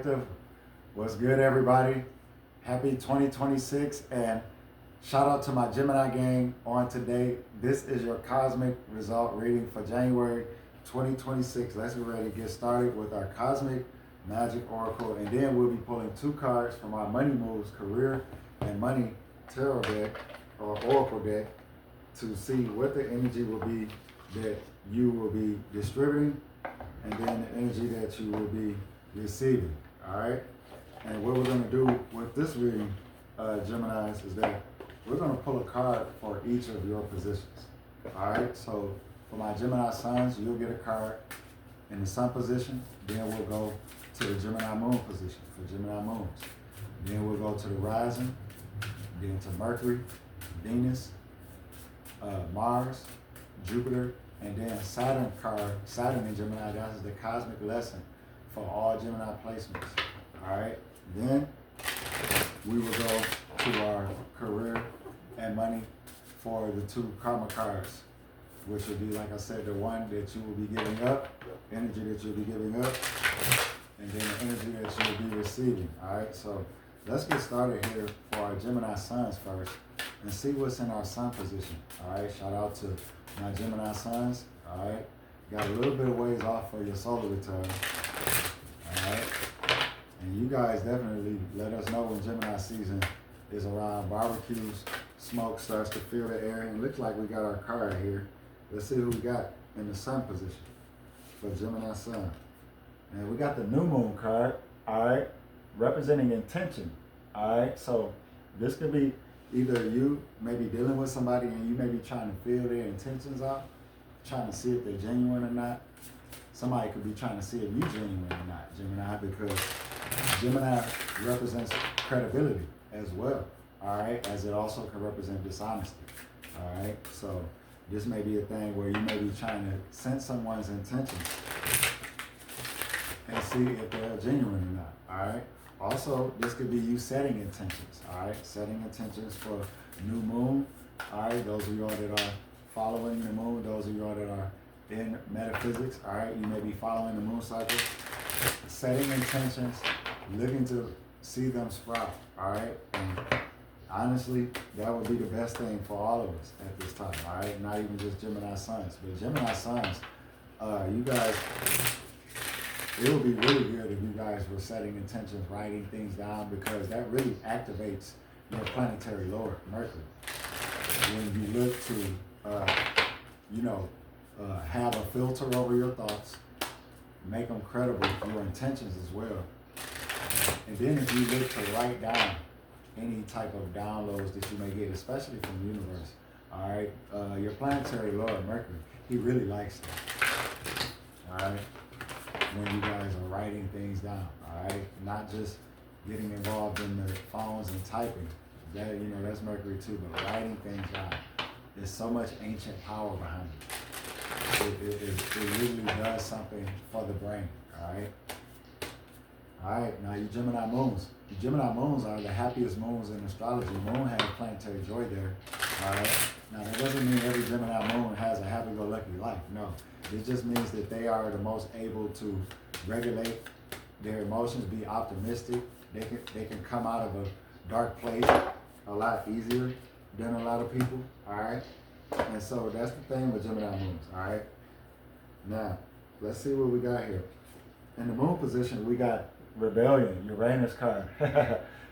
Collective. What's good, everybody? Happy 2026, and shout out to my Gemini gang on today. This is your cosmic result reading for January 2026. Let's get ready to get started with our cosmic magic oracle, and then we'll be pulling 2 cards from our money moves, career and money tarot deck or oracle deck to see what the energy will be that you will be distributing, and then the energy that you will be receiving. All right. And what we're going to do with this reading, Geminis, is that we're going to pull a card for each of your positions. All right. So for my Gemini suns, you'll get a card in the sun position. Then we'll go to the Gemini moon position for Gemini moons. Then we'll go to the rising, then to Mercury, Venus, Mars, Jupiter, and then Saturn card. Saturn in Gemini, that is the cosmic lesson for all Gemini placements. All right. Then we will go to our career and money for the 2 karma cards, which will be, like I said, the one that you will be giving up, energy that you'll be giving up, and then the energy that you'll be receiving. All right. So let's get started here for our Gemini suns first and see what's in our sun position. All right. Shout out to my Gemini suns. All right. Got a little bit of ways off for your solar return. All right. And you guys definitely let us know when Gemini season is around. Barbecues, smoke starts to fill the air. And it looks like we got our card here. Let's see who we got in the sun position for Gemini sun. And we got the new moon card, all right, representing intention. All right, so this could be either you may be dealing with somebody and you may be trying to feel their intentions out, trying to see if they're genuine or not. Somebody could be trying to see if you're genuine or not, Gemini, because Gemini represents credibility as well, all right, as it also can represent dishonesty, all right? So this may be a thing where you may be trying to sense someone's intentions and see if they're genuine or not, all right? Also, this could be you setting intentions, all right? Setting intentions for new moon, all right? Those of y'all that are following the moon, those of y'all that are in metaphysics, all right? You may be following the moon cycle, setting intentions, looking to see them sprout, all right? And honestly, that would be the best thing for all of us at this time, all right? Not even just Gemini suns, but Gemini suns, you guys, it would be really good if you guys were setting intentions, writing things down, because that really activates your planetary lord, Mercury. When you look to, have a filter over your thoughts, make them credible, your intentions as well. And then if you look to write down any type of downloads that you may get, especially from the universe, all right, your planetary lord, Mercury, he really likes that, all right, when you guys are writing things down, all right, not just getting involved in the phones and typing, that, that's Mercury too, but writing things down. There's so much ancient power behind it. It really does something for the brain, all right? All right, now your Gemini moons. The Gemini moons are the happiest moons in astrology. Moon has planetary joy there, all right? Now, that doesn't mean every Gemini moon has a happy-go-lucky life, no. It just means that they are the most able to regulate their emotions, be optimistic. They can come out of a dark place a lot easier than a lot of people, all right? And so that's the thing with Gemini moons, all right? Now, let's see what we got here. In the moon position, we got rebellion, Uranus card.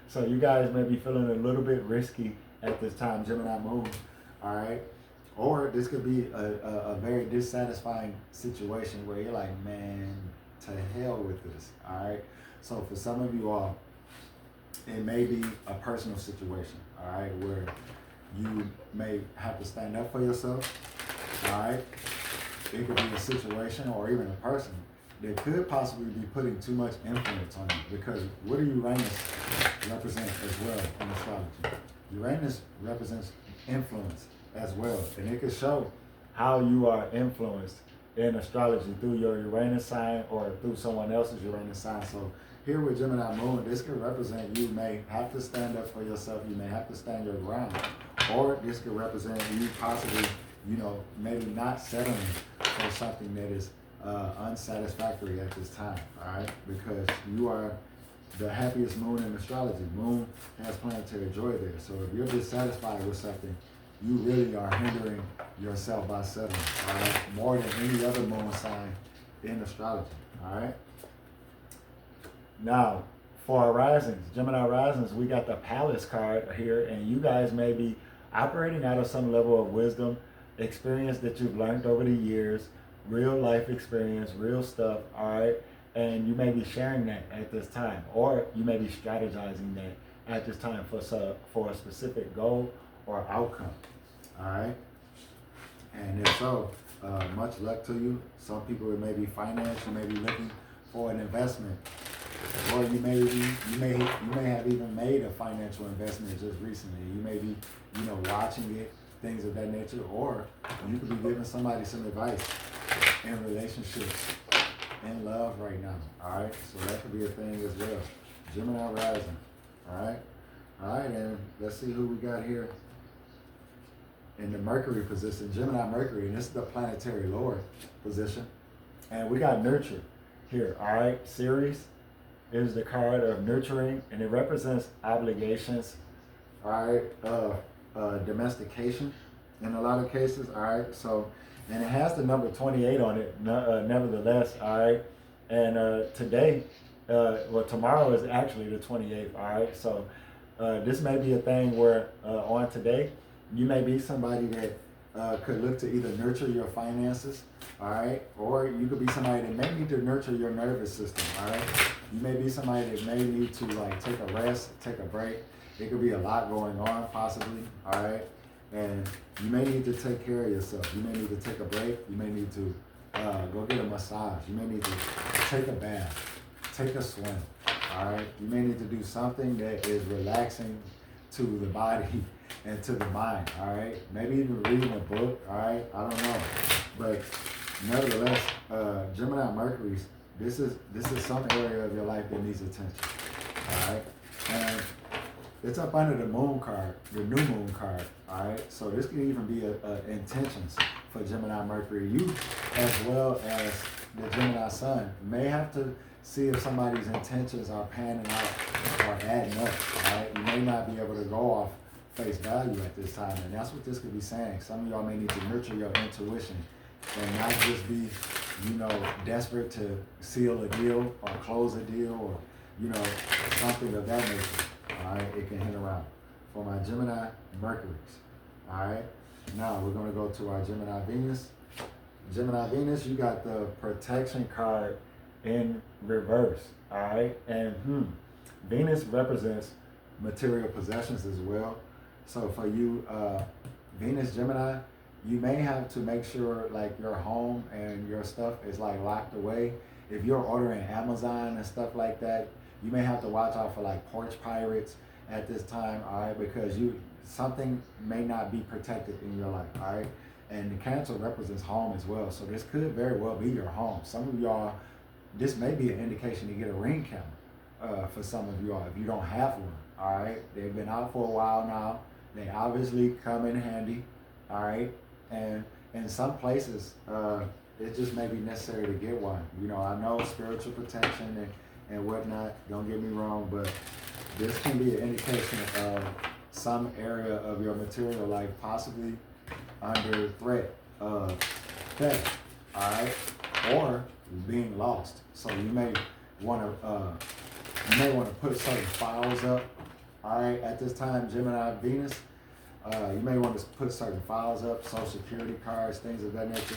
So you guys may be feeling a little bit risky at this time, Gemini moon, all right? Or this could be a very dissatisfying situation where you're like, man, to hell with this, all right? So for some of you all, it may be a personal situation, all right, where you may have to stand up for yourself, all right? It could be a situation or even a person that could possibly be putting too much influence on you, because what do Uranus represent as well in astrology? Uranus represents influence as well, and it could show how you are influenced in astrology through your Uranus sign or through someone else's Uranus sign. So here with Gemini moon, this could represent you may have to stand up for yourself, you may have to stand your ground, or this could represent you possibly, maybe not settling for something that is unsatisfactory at this time, all right? Because you are the happiest moon in astrology. Moon has planetary joy there. So if you're dissatisfied with something, you really are hindering yourself by settling, all right? More than any other moon sign in astrology, all right? Now, for our risings, Gemini risings, we got the Palace card here, and you guys may be operating out of some level of wisdom, experience that you've learned over the years, real life experience, real stuff, all right? And you may be sharing that at this time, or you may be strategizing that at this time for a specific goal or outcome, all right? And if so, much luck to you. Some people, it may be finance, you may be looking for an investment, or you may have even made a financial investment just recently. You may be, watching it, things of that nature, or you could be giving somebody some advice in relationships, in love right now, all right? So that could be a thing as well. Gemini rising, all right? All right, and let's see who we got here in the Mercury position. Gemini Mercury, and this is the planetary Lord position. And we got nurture here, all right? Ceres is the card of nurturing, and it represents obligations, all right? Domestication in a lot of cases, all right? So, and it has the number 28 on it, nevertheless, all right? And today, tomorrow is actually the 28th, all right? So this may be a thing where on today, you may be somebody that could look to either nurture your finances, all right? Or you could be somebody that may need to nurture your nervous system, all right? You may be somebody that may need to take a rest, take a break. It could be a lot going on possibly, all right? And you may need to take care of yourself. You may need to take a break. You may need to go get a massage. You may need to take a bath, take a swim, all right? You may need to do something that is relaxing to the body and to the mind, all right? Maybe even reading a book, all right? I don't know. But nevertheless, Gemini Mercury's, this is some area of your life that needs attention, all right? And it's up under the moon card, the new moon card, all right? So this could even be intentions for Gemini Mercury. You, as well as the Gemini Sun, may have to see if somebody's intentions are panning out or adding up, all right? You may not be able to go off face value at this time, and that's what this could be saying. Some of y'all may need to nurture your intuition and not just be, desperate to seal a deal or close a deal or, something of that nature. All right, it can hit around. For my Gemini Mercuries, all right? Now we're gonna go to our Gemini Venus. Gemini Venus, you got the protection card in reverse, all right? And Venus represents material possessions as well. So for you, Venus Gemini, you may have to make sure your home and your stuff is locked away. If you're ordering Amazon and stuff like that, you may have to watch out for porch pirates at this time, all right? Because something may not be protected in your life, all right? And the Cancer represents home as well. So this could very well be your home. Some of y'all, this may be an indication to get a ring camera for some of y'all if you don't have one, all right? They've been out for a while now. They obviously come in handy, all right? And in some places, it just may be necessary to get one. I know spiritual protection and whatnot, don't get me wrong, but this can be an indication of some area of your material life possibly under threat of theft, all right, or being lost. So you may want to put certain files up, all right, at this time, Gemini Venus. You may want to put certain files up, social security cards, things of that nature,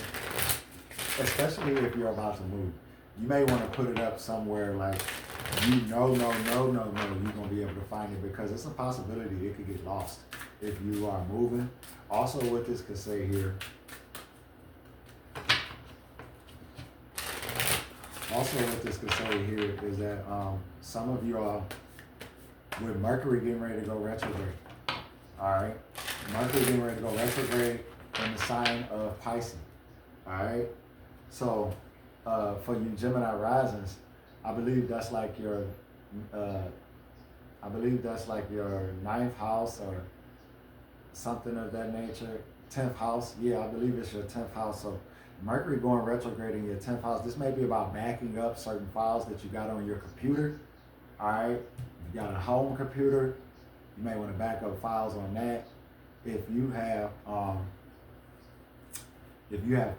especially if you're about to move. You may want to put it up somewhere you're going to be able to find it, because it's a possibility it could get lost if you are moving. Also, what this could say here, is that some of you are, with Mercury getting ready to go retrograde, all right? Mercury getting ready to go retrograde in the sign of Pisces, all right? So for you Gemini risings, I believe that's your ninth house or something of that nature. 10th house, yeah, I believe it's your 10th house. So Mercury going retrograde in your 10th house. This may be about backing up certain files that you got on your computer, All right, you got a home computer, you may want to back up files on that. If you have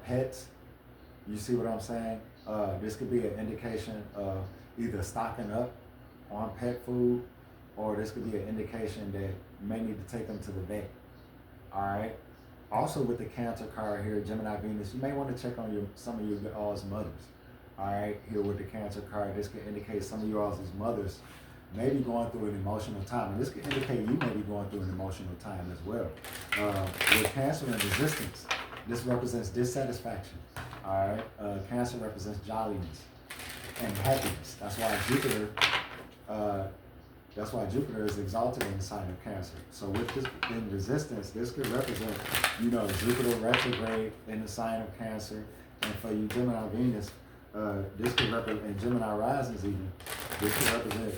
pets, you see what I'm saying? This could be an indication of either stocking up on pet food, or this could be an indication that you may need to take them to the vet. All right. Also with the Cancer card here, Gemini Venus, you may want to check on some of your all's mothers. All right. Here with the Cancer card, this could indicate some of your all's mothers may be going through an emotional time, and this could indicate you may be going through an emotional time as well. With Cancer and resistance, this represents dissatisfaction. All right. Cancer represents jolliness and happiness. That's why Jupiter is exalted in the sign of Cancer. So with this in resistance, this could represent, Jupiter retrograde in the sign of Cancer. And for you Gemini Venus, this could represent, and Gemini risings even, this could represent,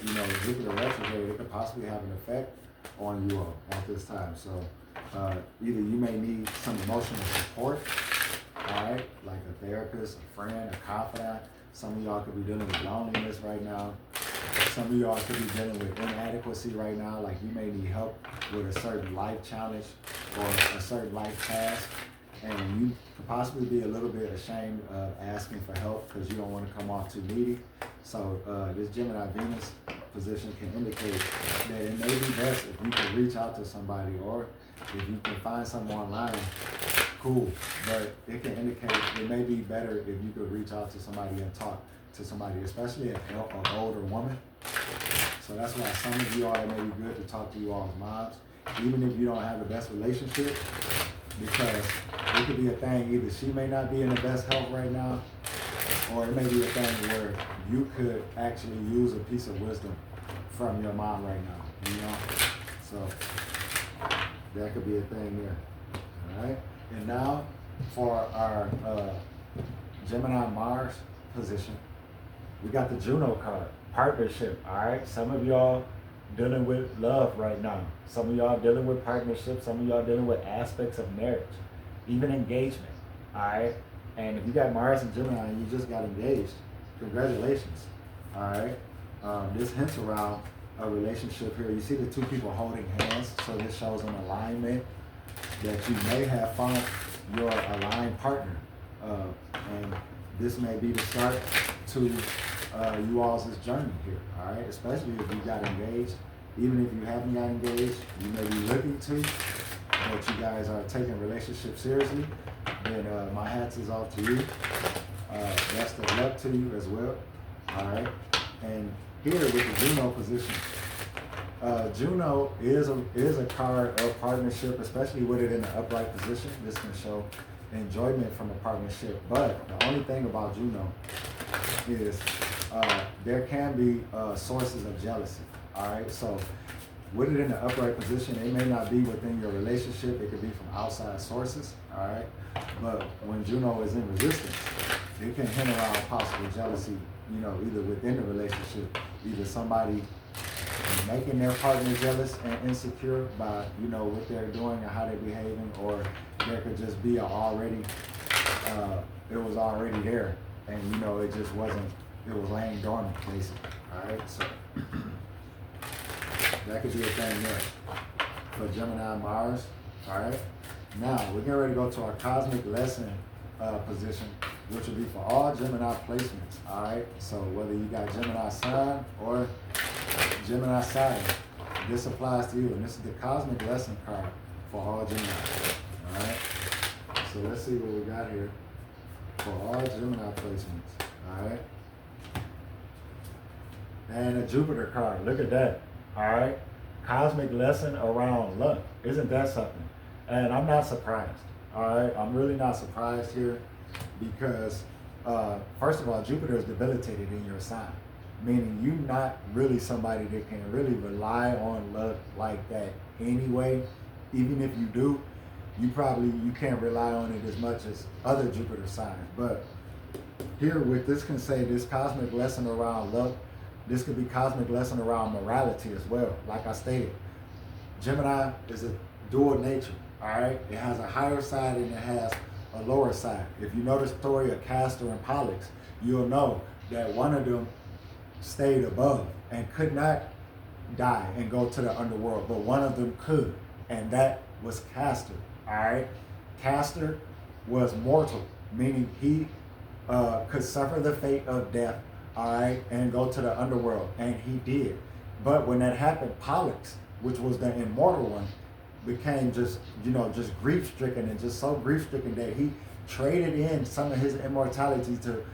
Jupiter retrograde. It could possibly have an effect on you all at this time. So either you may need some emotional support, all right, like a therapist, a friend, a confidant. Some of y'all could be dealing with loneliness right now. Some of y'all could be dealing with inadequacy right now, like you may need help with a certain life challenge or a certain life task, and you could possibly be a little bit ashamed of asking for help because you don't want to come off too needy. So this Gemini Venus position can indicate that it may be best if you can reach out to somebody, or if you can find someone online, cool, but it can indicate it may be better if you could reach out to somebody and talk to somebody, especially an older woman. So that's why some of you all, it may be good to talk to you all's moms, even if you don't have the best relationship, because it could be a thing, either she may not be in the best health right now, or it may be a thing where you could actually use a piece of wisdom from your mom right now, So that could be a thing there, all right? And now for our Gemini Mars position, we got the Juno card, partnership, all right? Some of y'all dealing with love right now. Some of y'all dealing with partnership. Some of y'all dealing with aspects of marriage, even engagement, all right? And if you got Mars and Gemini and you just got engaged, congratulations, all right? This hints around a relationship here. You see the two people holding hands, so this shows an alignment that you may have found your aligned partner. And this may be the start to you all's journey here, all right? Especially if you got engaged. Even if you haven't got engaged, you may be looking to, but you guys are taking relationships seriously, then my hats is off to you. Best of luck to you as well, all right? And here with the Juno position, Juno is a card of partnership, especially with it in the upright position. This can show enjoyment from a partnership. But the only thing about Juno is there can be sources of jealousy. All right, so with it in the upright position, it may not be within your relationship. It could be from outside sources. All right, but when Juno is in resistance, it can hint around possible jealousy. Either within the relationship, either somebody making their partner jealous and insecure by what they're doing and how they're behaving, or there could just be it was already there, and it just wasn't, it was laying dormant basically. All right, so that could be a thing there for Gemini Mars. All right, now we're getting ready to go to our cosmic lesson position, which will be for all Gemini placements. All right, so whether you got Gemini Sun or Gemini Saturn, this applies to you, and this is the cosmic lesson card for all Gemini. All right, so let's see what we got here for all Gemini placements. All right, and a Jupiter card. Look at that. All right, cosmic lesson around luck. Isn't that something? And I'm not surprised. All right, I'm really not surprised here, because first of all, Jupiter is debilitated in your sign, meaning you're not really somebody that can really rely on luck like that anyway. Even if you do, you can't rely on it as much as other Jupiter signs. But here with this can say this cosmic lesson around luck, this could be cosmic lesson around morality as well. Like I stated, Gemini is a dual nature, all right? It has a higher side and it has a lower side. If you know the story of Castor and Pollux, you'll know that one of them stayed above and could not die and go to the underworld, but one of them could, and that was Castor. All right, Castor was mortal, meaning he could suffer the fate of death, all right, and go to the underworld, and he did. But when that happened, Pollux, which was the immortal one, became just grief-stricken, and just so grief-stricken that he traded in some of his immortality to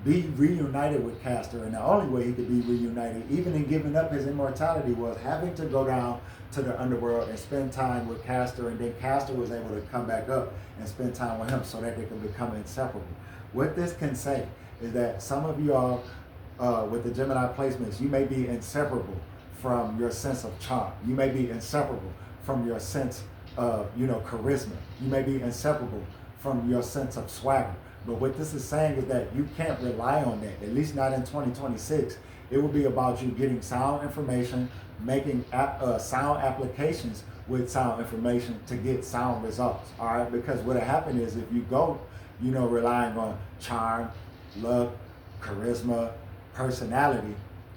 be reunited with Castor. And the only way he could be reunited, even in giving up his immortality, was having to go down to the underworld and spend time with Castor, and then Castor was able to come back up and spend time with him so that they could become inseparable. What this can say is that some of you all, with the Gemini placements, you may be inseparable from your sense of charm. You may be inseparable from your sense of, charisma. You may be inseparable from your sense of swagger. But what this is saying is that you can't rely on that, at least not in 2026. It will be about you getting sound information, making sound applications with sound information to get sound results, all right? Because what'll happen is if you go, relying on charm, luck, charisma, personality,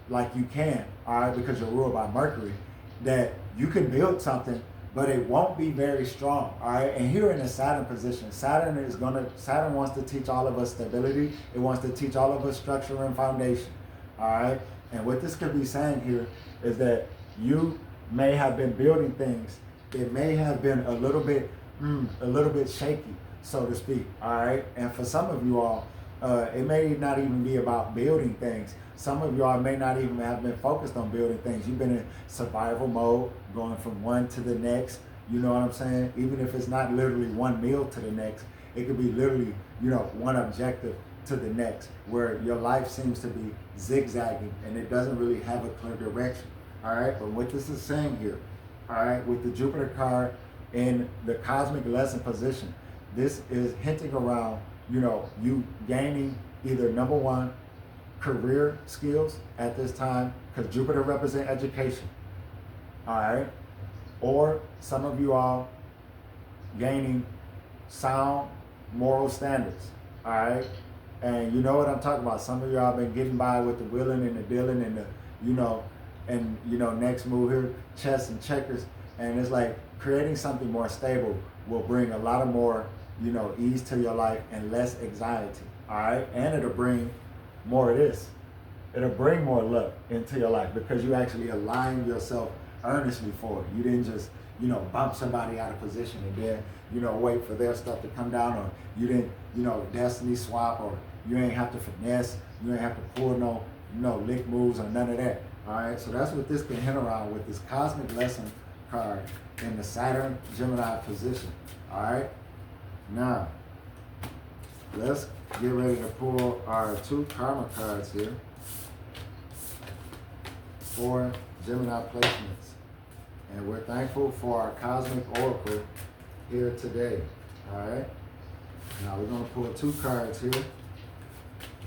like you can, all right, because you're ruled by Mercury, that you can build something, but it won't be very strong, all right? And here in the Saturn position, Saturn wants to teach all of us stability. It wants to teach all of us structure and foundation, all right? And what this could be saying here is that you may have been building things. It may have been a little bit shaky, so to speak, all right? And for some of you all, it may not even be about building things. Some of y'all may not even have been focused on building things. You've been in survival mode, going from one to the next. You know what I'm saying? Even if it's not literally one meal to the next, it could be literally, one objective to the next, where your life seems to be zigzagging and it doesn't really have a clear direction. All right, but what this is saying here, all right, with the Jupiter card in the cosmic lesson position, this is hinting around, you gaining either number one, career skills at this time, because Jupiter represents education, all right, or some of you all gaining sound moral standards, all right, and you know what I'm talking about. Some of y'all been getting by with the wheeling and the dealing and the, next move here, chess and checkers, and it's like creating something more stable will bring a lot of more, ease to your life and less anxiety, all right, and it'll bring more of this. It'll bring more luck into your life because you actually aligned yourself earnestly for it. You didn't just, bump somebody out of position and then, wait for their stuff to come down, or you didn't, destiny swap, or you ain't have to finesse, you ain't have to pull no lick moves or none of that. All right, so that's what this can hint around with this cosmic lesson card in the Saturn Gemini position. All right, now let's get ready to pull our two karma cards here for Gemini placements. And we're thankful for our cosmic oracle here today. All right. Now we're going to pull two cards here.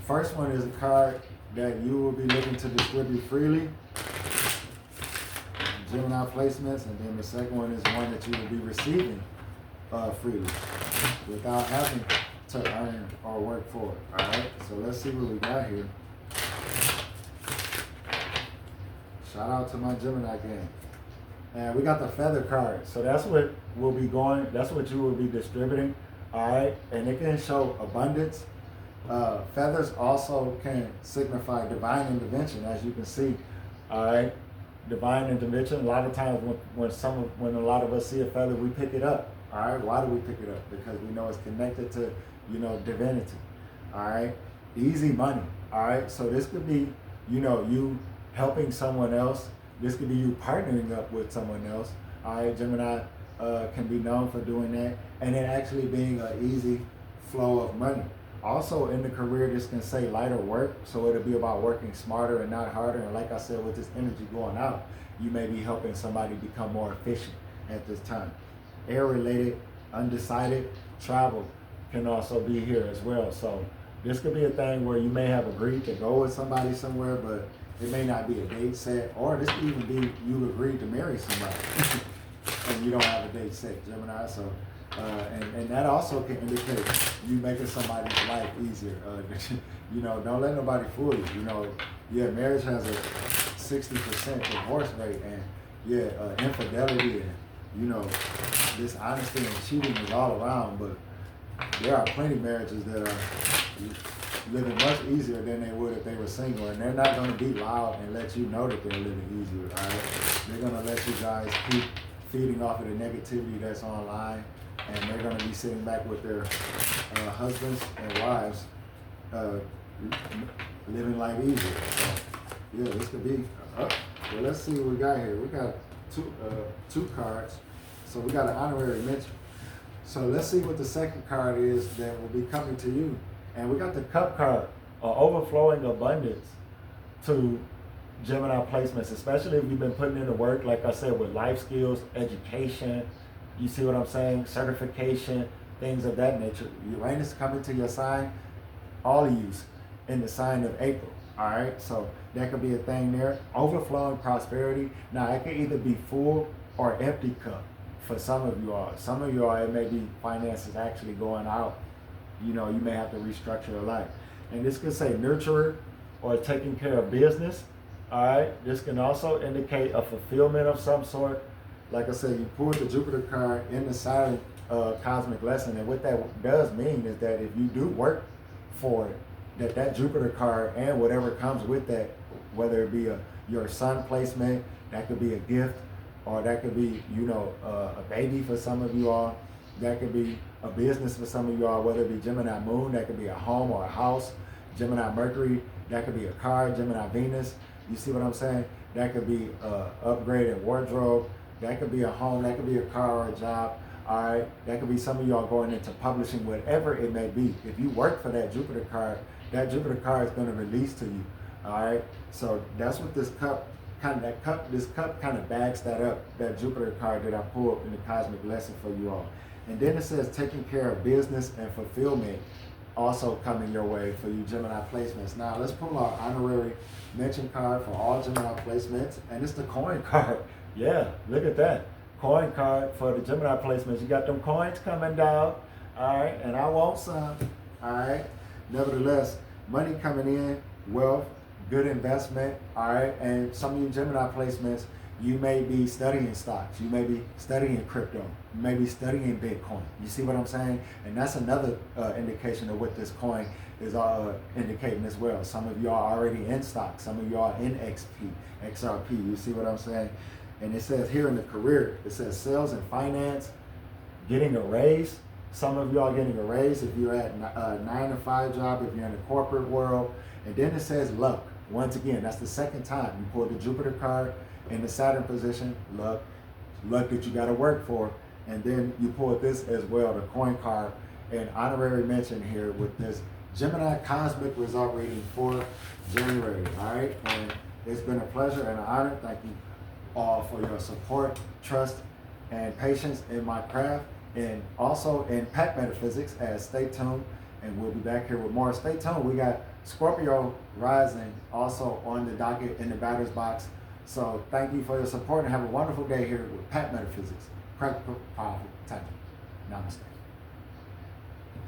First one is a card that you will be looking to distribute freely, Gemini placements, and then the second one is one that you will be receiving freely without having to earn or work for it. All right, so let's see what we got here. Shout out to my Gemini gang. And we got the feather card. So that's what will be going, that's what you will be distributing. All right, and it can show abundance. Feathers also can signify divine intervention, as you can see. All right, divine intervention. A lot of times when a lot of us see a feather, we pick it up. All right, why do we pick it up? Because we know it's connected to, divinity. All right, easy money. All right, so this could be, you helping someone else. This could be you partnering up with someone else. All right, Gemini can be known for doing that, and it actually being an easy flow of money. Also in the career, this can say lighter work, so it'll be about working smarter and not harder. And like I said, with this energy going out, you may be helping somebody become more efficient at this time. Air-related, undecided, travel can also be here as well. So this could be a thing where you may have agreed to go with somebody somewhere, but it may not be a date set, or this could even be you agreed to marry somebody and you don't have a date set, Gemini. So, and that also can indicate you making somebody's life easier. Don't let nobody fool you. Yeah, marriage has a 60% divorce rate, and infidelity and, you know, dishonesty and cheating is all around. But there are plenty of marriages that are living much easier than they would if they were single, and they're not going to be loud and let you know that they're living easier. All right, they're going to let you guys keep feeding off of the negativity that's online, and they're going to be sitting back with their husbands and wives living life easier. So yeah, this could be well, let's see what we got here. We got two cards. So we got an honorary mention. So let's see what the second card is that will be coming to you. And we got the Cup card, overflowing abundance to Gemini placements, especially if you've been putting in the work, like I said, with life skills, education, you see what I'm saying, certification, things of that nature. Uranus coming to your sign, all of you in the sign of April. All right, so that could be a thing there. Overflowing prosperity. Now, it could either be full or empty cup for some of you all. Some of you all, it may be finances actually going out. You know, you may have to restructure your life. And this could say nurturer or taking care of business. All right, this can also indicate a fulfillment of some sort. Like I said, you pulled the Jupiter card in the Saturn cosmic lesson. And what that does mean is that if you do work for it, that Jupiter card and whatever comes with that, whether it be your sun placement, that could be a gift, or that could be, you know, a baby for some of you all. That could be a business for some of you all, whether it be Gemini Moon, that could be a home or a house. Gemini Mercury, that could be a car. Gemini Venus, you see what I'm saying? That could be upgraded wardrobe. That could be a home, that could be a car or a job. All right, that could be some of y'all going into publishing, whatever it may be. If you work for that Jupiter card is going to release to you. All right, so that's what this cup kind of bags that up, that Jupiter card that I pulled in the cosmic lesson for you all. And then it says taking care of business and fulfillment also coming your way for you Gemini placements. Now let's pull our honorary mention card for all Gemini placements, and it's the coin card. Yeah, look at that. Coin card for the Gemini placements. You got them coins coming down. All right, and I want some. All right. Nevertheless, money coming in, wealth, good investment. All right, and some of you Gemini placements, you may be studying stocks. You may be studying crypto. You may be studying Bitcoin. You see what I'm saying? And that's another indication of what this coin is indicating as well. Some of you are already in stocks. Some of you are in XRP. You see what I'm saying? And it says here in the career, it says sales and finance, getting a raise. Some of y'all getting a raise if you're at a 9-to-5 job, if you're in the corporate world. And then it says luck. Once again, that's the second time you pulled the Jupiter card in the Saturn position, luck that you got to work for. And then you pulled this as well, the coin card, and honorary mention here with this Gemini cosmic result reading for January. All right, and it's been a pleasure and an honor. Thank you all for your support, trust, and patience in my craft, and also in P.A.T Metaphysics. Stay tuned, and we'll be back here with more. Stay tuned. We got Scorpio rising also on the docket in the batter's box. So thank you for your support, and have a wonderful day here with P.A.T Metaphysics. Practical, powerful, tangible. Namaste.